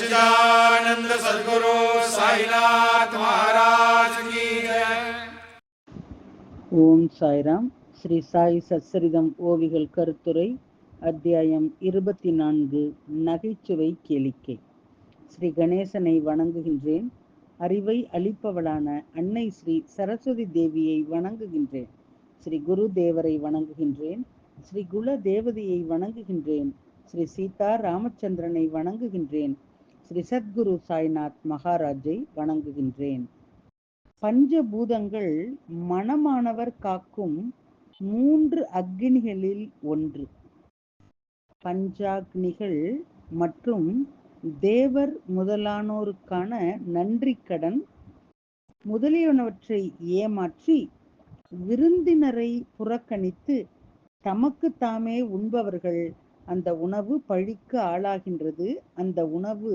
सच्चिदानंद सद्गुरु साईनाथ महाराज की जय. ஓம் சாய்ராம். ஸ்ரீ சாய் சச்சரிதம் ஓவிகள் கருத்துரை அத்தியாயம் 24. நகைச்சுவை கேளிக்கை. ஸ்ரீ கணேசனை வணங்குகின்றேன். அறிவை அளிப்பவளான அன்னை ஸ்ரீ சரஸ்வதி தேவியை வணங்குகின்றேன். ஸ்ரீ குரு தேவரை வணங்குகின்றேன். ஸ்ரீ குல தேவதையை வணங்குகின்றேன். ஸ்ரீ சீதா ராமச்சந்திரனை வணங்குகின்றேன். ஸ்ரீ சத்குரு சாய்நாத் மகாராஜை வணங்குகின்றேன். பஞ்சபூதங்கள் மனமானவர் காக்கும் 3 அக்னிகளில் ஒன்று. பஞ்சாக்னிகள் மற்றும் தேவர் முதலானோருக்கான நன்றி கடன் முதலியனவற்றை ஏமாற்றி விருந்தினரை புறக்கணித்து தமக்கு தாமே உண்பவர்கள் அந்த உணவு பழிக்கு ஆளாகின்றது. அந்த உணவு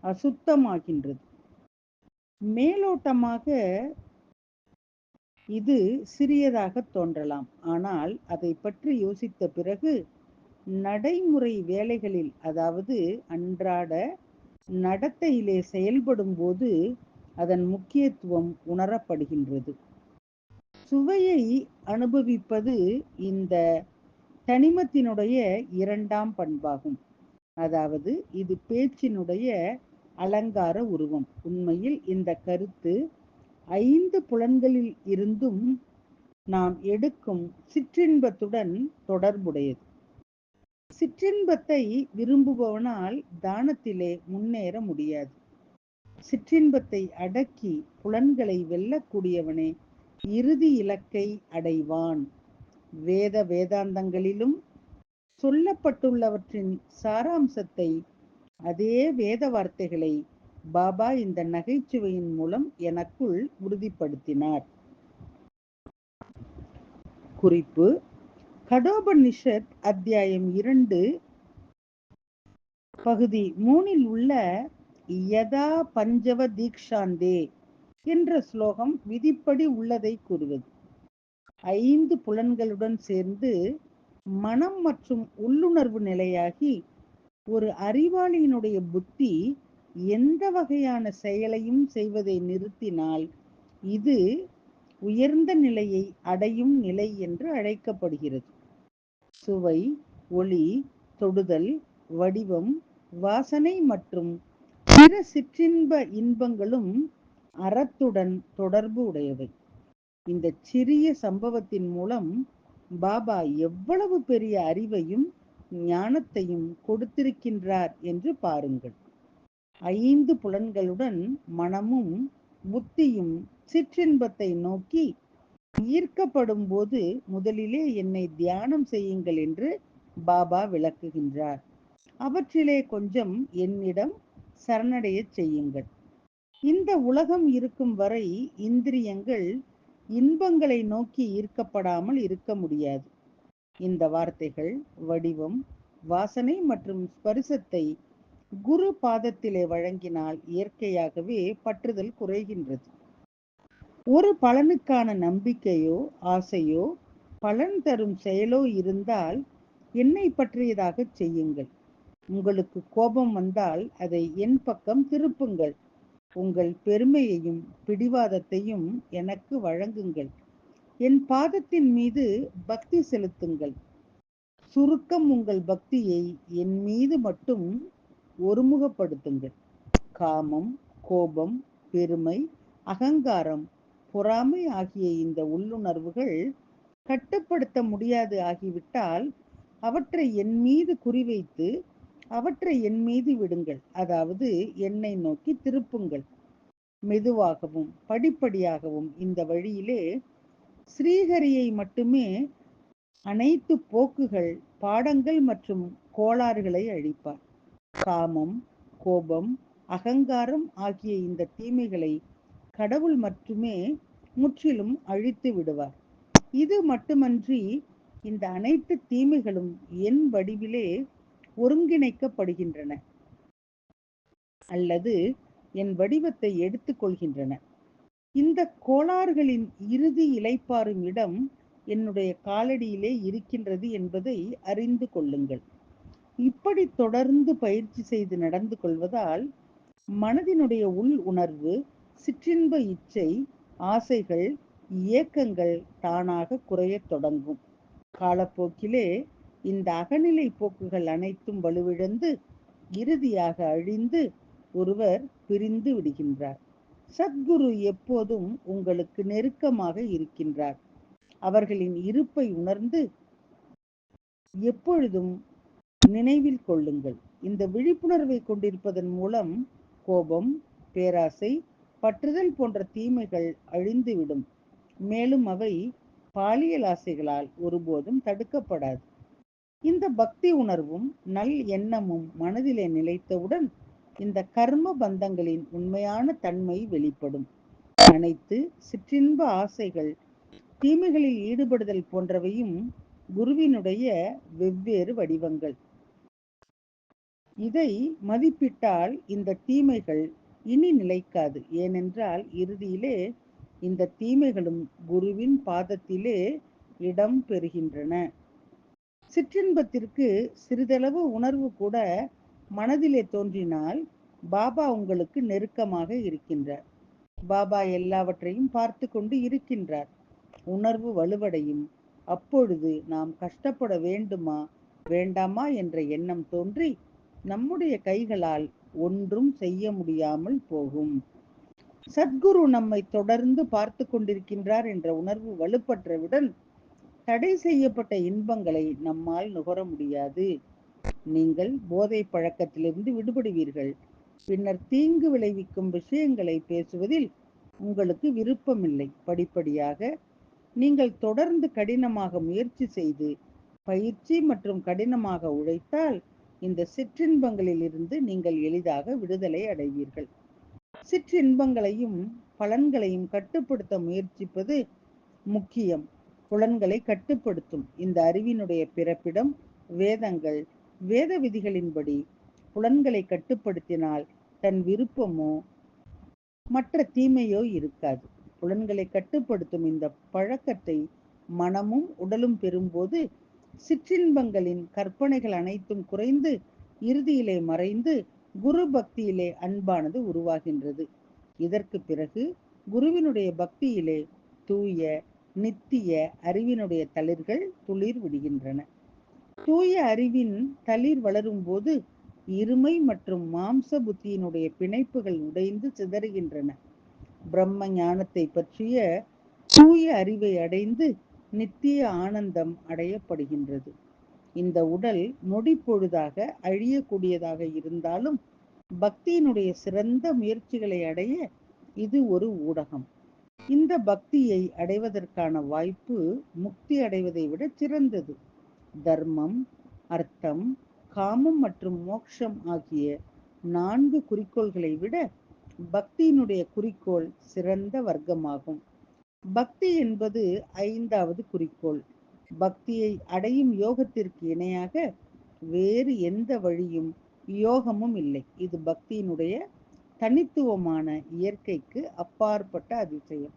அசுத்தமாகின்றது. மேலோட்டமாக இது சிறியதாக தோன்றலாம். ஆனால் அதை பற்றி யோசித்த பிறகு நடைமுறை வேலைகளில், அதாவது அன்றாட நடத்தையிலே செயல்படும் போது அதன் முக்கியத்துவம் உணரப்படுகின்றது. சுவையை அனுபவிப்பது இந்த தனிமத்தினுடைய 2ஆம் பண்பாகும். அதாவது இது பேச்சினுடைய அலங்கார உருவம். உண்மையில் இந்த கருத்து 5 புலன்களில் இருந்தும் நாம் எடுக்கும் சிற்றின்பத்துடன் தொடர்புடையது. சிற்றின்பத்தை விரும்புபவனால் தானத்திலே முன்னேற முடியாது. சிற்றின்பத்தை அடக்கி புலன்களை வெல்லக்கூடியவனே இறுதி இலக்கை அடைவான். வேதாந்தங்களிலும் சொல்லப்பட்டுள்ளவற்றின் சாராம்சத்தை, அதே வேத வார்த்தைகளை பாபா இந்த நகைச்சுவையின் மூலம் எனக்குள் உறுதிப்படுத்தினார். குறிப்பு: கடோபனிஷத் அத்தியாயம் 2 பகுதி 3 உள்ள யதா பஞ்சவ தீக்ஷாந்தே என்ற ஸ்லோகம் விதிப்படி உள்ளதை கூறுவது. 5 புலன்களுடன் சேர்ந்து மனம் மற்றும் உள்ளுணர்வு நிலையாகி ஒரு அறிவாளியினுடைய புத்தி எந்த வகையான செயலையும் செய்வதை நிறுத்தினால் இது உயர்ந்த நிலையை அடையும் நிலை என்று அழைக்கப்படுகிறது. சுவை, ஒளி, தொடுதல், வடிவம், வாசனை மற்றும் பிற சிற்றின்ப இன்பங்களும் அறத்துடன் தொடர்பு உடையவை. இந்த சிறிய சம்பவத்தின் மூலம் பாபா எவ்வளவு பெரிய அறிவையும் ஞானத்தையும் கொடுத்திருக்கின்றார் என்று பாருங்கள். 5 புலன்களுடன் மனமும் புத்தியும் சிற்றின்பத்தை நோக்கி ஈர்க்கப்படும் போது முதலிலே என்னை தியானம் செய்யுங்கள் என்று பாபா விளக்குகின்றார். அவற்றிலே கொஞ்சம் என்னிடம் சரணடைய செய்யுங்கள். இந்த உலகம் இருக்கும் வரை இந்திரியங்கள் இன்பங்களை நோக்கி ஈர்க்கப்படாமல் இருக்க முடியாது. இந்த வார்த்தைகள், வடிவம், வாசனை மற்றும் ஸ்பரிசத்தை குரு பாதத்திலே வழங்கினால் இயற்கையாகவே பற்றுதல் குறைகின்றது. ஒரு பலனுக்கான நம்பிக்கையோ ஆசையோ பலன் தரும் செயலோ இருந்தால் என்னை பற்றியதாக செய்யுங்கள். உங்களுக்கு கோபம் வந்தால் அதை என் பக்கம் திருப்புங்கள். உங்கள் பெருமையையும் பிடிவாதத்தையும் எனக்கு வழங்குங்கள். என் பாதத்தின் மீது பக்தி செலுத்துங்கள். சுருக்கம், உங்கள் பக்தியை என் மீது மட்டும் ஒருமுகப்படுத்துங்கள். காமம், கோபம், பெருமை, அகங்காரம், பொறாமை ஆகிய இந்த உள்ளுணர்வுகள் கட்டுப்படுத்த முடியாது ஆகிவிட்டால் அவற்றை என் மீது குறிவைத்து அவற்றை என் மீது விடுங்கள். அதாவது என்னை நோக்கி திருப்புங்கள். மெதுவாகவும் படிப்படியாகவும் இந்த வழியிலே ஸ்ரீஹரியை மட்டுமே அனைத்து போக்குகள், பாடங்கள் மற்றும் கோளாறுகளை அழிப்பார். காமம், கோபம், அகங்காரம் ஆகிய இந்த தீமைகளை கடவுள் மட்டுமே முற்றிலும் அழித்து விடுவார். இது மட்டுமன்றி இந்த அனைத்து தீமைகளும் என் வடிவிலே ஒருங்கிணைக்கப்படுகின்றன அல்லது என் வடிவத்தை எடுத்துக் கொள்கின்றன. இந்த கோளாறுகளின் இறுதி இளைப்பாறும் இடம் என்னுடைய காலடியிலே இருக்கின்றது என்பதை அறிந்து கொள்ளுங்கள். இப்படி தொடர்ந்து பயிற்சி செய்து நடந்து கொள்வதால் மனதினுடைய உள் உணர்வு, சிற்றின்ப இச்சை, ஆசைகள், இயக்கங்கள் தானாக குறையத் தொடங்கும். காலப்போக்கிலே இந்த அகநிலை போக்குகள் அனைத்தும் வலுவிழந்து இறுதியாக அழிந்து ஒருவர் பிரிந்து விடுகின்றார். சத்குரு எப்போதும் உங்களுக்கு நெருக்கமாக இருக்கின்றார். அவர்களின் இருப்பை உணர்ந்து எப்பொழுதும் நினைவில் கொள்ளுங்கள். இந்த விழிப்புணர்வை கொண்டிருப்பதன் மூலம் கோபம், பேராசை, பற்றுதல் போன்ற தீமைகள் அழிந்துவிடும். மேலும் அவை பாலியல் ஆசைகளால் ஒருபோதும் தடுக்கப்படாது. இந்த பக்தி உணர்வும் நல் எண்ணமும் மனதிலே நிலைத்தவுடன் இந்த கர்ம பந்தங்களின் உண்மையான தன்மை வெளிப்படும். அனைத்து சிற்றின்ப ஆசைகள், தீமைகளில் ஈடுபடுதல் போன்றவையும் குருவினுடைய வெவ்வேறு வடிவங்கள். இதை மதிப்பிட்டால் இந்த தீமைகள் இனி நிலைக்காது. ஏனென்றால் இறுதியிலே இந்த தீமைகளும் குருவின் பாதத்திலே இடம் பெறுகின்றன. சிற்றின்பத்திற்கு சிறிதளவு உணர்வு கூட மனதிலே தோன்றினால் பாபா உங்களுக்கு நெருக்கமாக இருக்கின்றார். பாபா எல்லாவற்றையும் பார்த்து கொண்டு இருக்கின்றார். உணர்வு வலுவடையும். அப்பொழுது நாம் கஷ்டப்பட வேண்டுமா வேண்டாமா என்ற எண்ணம் தோன்றி நம்முடைய கைகளால் ஒன்றும் செய்ய முடியாமல் போகும். சத்குரு நம்மை தொடர்ந்து பார்த்து கொண்டிருக்கின்றார் என்ற உணர்வு வலுப்பற்றவுடன் தடை செய்யப்பட்ட இன்பங்களை நம்மால் நுகர முடியாது. நீங்கள் போதை பழக்கத்திலிருந்து விடுபடுவீர்கள். பின்னர் தீங்கு விளைவிக்கும் விஷயங்களை பேசுவதில் உங்களுக்கு விருப்பமில்லை. படிப்படியாக நீங்கள் தொடர்ந்து கடினமாக முயற்சி செய்து பயிற்சி மற்றும் கடினமாக உழைத்தால் இந்த சிற்றின்பங்களில் இருந்து நீங்கள் எளிதாக விடுதலை அடைவீர்கள். சிற்றின்பங்களையும் பலன்களையும் கட்டுப்படுத்த முயற்சிப்பது முக்கியம். புலன்களை கட்டுப்படுத்தும் இந்த அறிவினுடைய பிறப்பிடம் வேதங்கள். வேத விதிகளின்படி புலன்களை கட்டுப்படுத்தினால் தன் விருப்பமோ மற்ற தீமையோ இருக்காது. புலன்களை கட்டுப்படுத்தும் இந்த பழக்கத்தை மனமும் உடலும் பெறும்போது சிற்றின்பங்களின் கற்பனைகள் அனைத்தும் குறைந்து இறுதியிலே மறைந்து குரு பக்தியிலே அன்பானது உருவாகின்றது. இதற்கு பிறகு குருவினுடைய பக்தியிலே தூய நித்திய அறிவினுடைய தளிர்கள் துளிர் விடுகின்றன. தூய அறிவின் தளிர் வளரும் போது இருமை மற்றும் மாம்ச புத்தியினுடைய பிணைப்புகள் உடைந்து சிதறுகின்றன. பிரம்ம ஞானத்தை பற்றிய தூய அறிவை அடைந்து நித்திய ஆனந்தம் அடையப்படுகின்றது. இந்த உடல் நொடி பொழுதாக அழியக்கூடியதாக இருந்தாலும் பக்தியினுடைய சிறந்த முயற்சிகளை அடைய இது ஒரு ஊடகம். இந்த பக்தியை அடைவதற்கான வாய்ப்பு முக்தி அடைவதை விட சிறந்தது. தர்மம், அர்த்தம், காமம் மற்றும் மோட்சம் ஆகிய 4 குறிக்கோள்களை விட பக்தியினுடைய குறிக்கோள் சிறந்த வர்க்கமாகும். பக்தி என்பது 5வது குறிக்கோள். பக்தியை அடையும் யோகத்திற்கு இணையாக வேறு எந்த வழியும் யோகமும் இல்லை. இது பக்தியினுடைய தனித்துவமான இயற்கைக்கு அப்பாற்பட்ட அதிசயம்.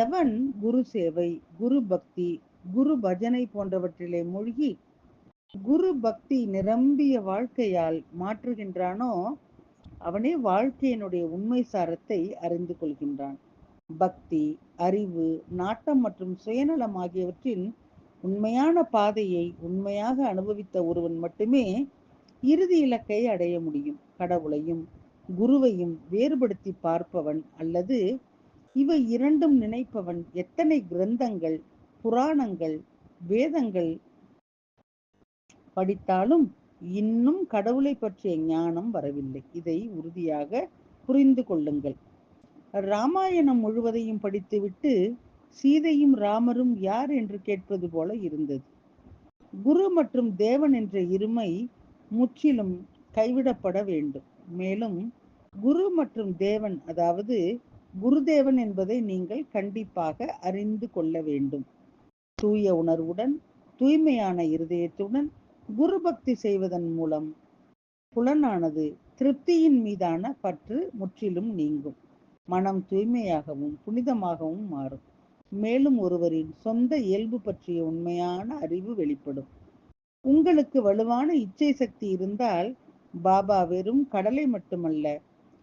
எவன் குரு சேவை, குரு பக்தி, குரு பஜனை போன்றவற்றிலே மூழ்கி குரு பக்தி நிரம்பிய வாழ்க்கையால் மாற்றுகின்றானோ அவனே வாழ்க்கையினுடைய உண்மை சாரத்தை அறிந்து கொள்கின்றான். பக்தி, அறிவு, நாட்டம் மற்றும் சுயநலம் ஆகியவற்றின் உண்மையான பாதையை உண்மையாக அனுபவித்த ஒருவன் மட்டுமே இறுதி இலக்கை அடைய முடியும். கடவுளையும் குருவையும் வேறுபடுத்தி பார்ப்பவன் அல்லது இவை இரண்டும் நினைப்பவன் எத்தனை கிரந்தங்கள், புராணங்கள், வேதங்கள் படித்தாலும் இன்னும் கடவுளை பற்றிய ஞானம் வரவில்லை. இதை உறுதியாக புரிந்து கொள்ளுங்கள். ராமாயணம் முழுவதையும் படித்துவிட்டு சீதையும் ராமரும் யார் என்று கேட்பது போல இருந்தது. குரு மற்றும் தேவன் என்ற இருமை முற்றிலும் கைவிடப்பட வேண்டும். மேலும் குரு மற்றும் தேவன், அதாவது குருதேவன் என்பதை நீங்கள் கண்டிப்பாக அறிந்து கொள்ள வேண்டும். தூய உணர்வுடன் தூய்மையான இருதயத்துடன் குரு பக்தி செய்வதன் மூலம் புலனானது திருப்தியின் மீதான பற்று முற்றிலும் நீங்கும். மனம் தூய்மையாகவும் புனிதமாகவும் மாறும். மேலும் ஒருவரின் சொந்த இயல்பு பற்றிய உண்மையான அறிவு வெளிப்படும். உங்களுக்கு வலுவான இச்சை சக்தி இருந்தால் பாபா வெறும் கடலை மட்டுமல்ல,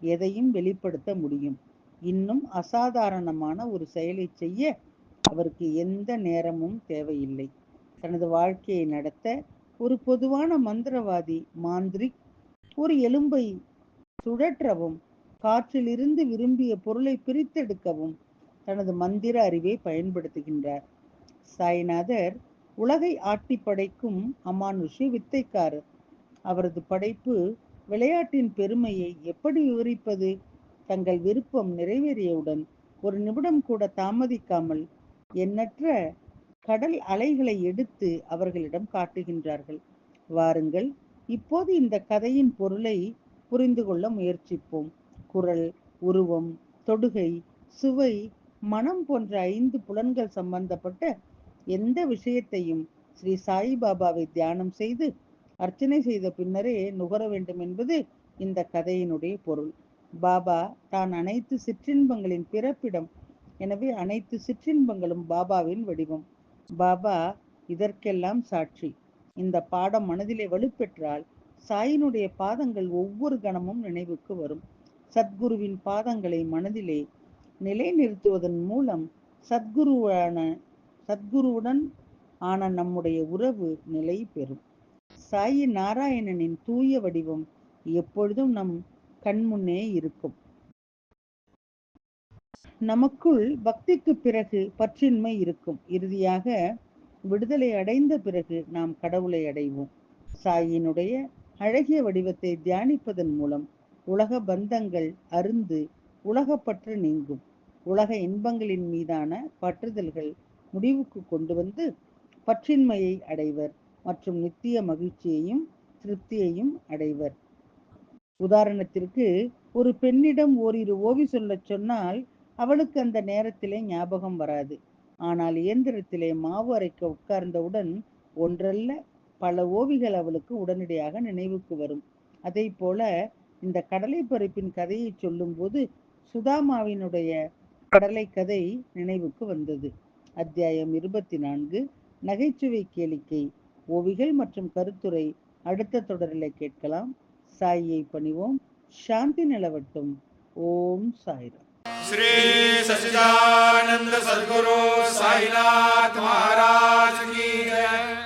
எதையும் வெளிப்படுத்த முடியும். இன்னும் அசாதாரணமான ஒரு செயலை செய்ய அவருக்கு எந்த நேரமும் தேவையில்லை. தனது வாழ்க்கையை நடத்த ஒரு பொதுவான மந்திரவாதி, மாந்திரிக், ஒரு எலும்பை சுழற்றவும் காற்றிலிருந்து விரும்பிய பொருளை பிரித்தெடுக்கவும் தனது மந்திர அறிவை பயன்படுத்துகின்றார். சாய்நாதர் உலகை ஆட்டி படைக்கும் அமானுஷ்ய வித்தைக்காரர். அவரது படைப்பு விளையாட்டின் பெருமையை எப்படி விவரிப்பது? தங்கள் விருப்பம் நிறைவேறியவுடன் ஒரு நிமிடம் கூட தாமதிக்காமல் எண்ணற்ற கடல் அலைகளை எடுத்து அவர்களிடம் காட்டுகின்றார்கள். வாருங்கள், இப்போது இந்த கதையின் பொருளை புரிந்து கொள்ள முயற்சிப்போம். குரல், உருவம், தொடுகை, சுவை, மனம் போன்ற 5 புலன்கள் சம்பந்தப்பட்ட எந்த விஷயத்தையும் ஸ்ரீ சாயிபாபாவை தியானம் செய்து அர்ச்சனை செய்த பின்னரே நுகர வேண்டும் என்பது இந்த கதையினுடைய பொருள். பாபா தான் அனைத்து சிற்றின்பங்களின் பிறப்பிடம். எனவே அனைத்து சிற்றின்பங்களும் பாபாவின் வடிவம். பாபா இதற்கெல்லாம் சாட்சி. இந்த பாடம் மனதிலே வலுப்பெற்றால் சாயினுடைய பாதங்கள் ஒவ்வொரு கணமும் நினைவுக்கு வரும். சத்குருவின் பாதங்களை மனதிலே நிலைநிறுத்துவதன் மூலம் சத்குருவுடன் ஆன நம்முடைய உறவு நிலை பெறும். சாயி நாராயணனின் தூய வடிவம் எப்பொழுதும் நம் கண்முன்னே இருக்கும். நமக்குள் பக்திக்கு பிறகு பற்றின்மை இருக்கும். இறுதியாக விடுதலை அடைந்த பிறகு நாம் கடவுளை அடைவோம். சாயினுடைய அழகிய வடிவத்தை தியானிப்பதன் மூலம் உலக பந்தங்கள் அருந்து உலகப்பற்று நீங்கும். உலக இன்பங்களின் மீதான பற்றுதல்கள் முடிவுக்கு கொண்டு வந்து பற்றின்மையை அடைவர் மற்றும் நித்திய மகிழ்ச்சியையும் திருப்தியையும் அடைவர். உதாரணத்திற்கு, ஒரு பெண்ணிடம் ஓரிரு ஓவி சொல்லச் சொன்னால் அவளுக்கு அந்த நேரத்திலே ஞாபகம் வராது. ஆனால் இயந்திரத்திலே மாவு அரைக்க உட்கார்ந்தவுடன் ஒன்றல்ல பல ஓவிகள் அவளுக்கு உடனடியாக நினைவுக்கு வரும். அதை போல இந்த கடலை பருப்பின் கதையை சொல்லும்போது சுதாமாவினுடைய கடலை கதை நினைவுக்கு வந்தது. அத்தியாயம் 24, நகைச்சுவை கேளிக்கை, ஓவிகள் மற்றும் கருத்துரை அடுத்த தொடரில் கேட்கலாம். சாயியை பணிவோம். சாந்தி நிலவட்டும். ஓம் சாய்ராம். श्री सच्चिदानंद सद्गुरु साईनाथ महाराज की जय।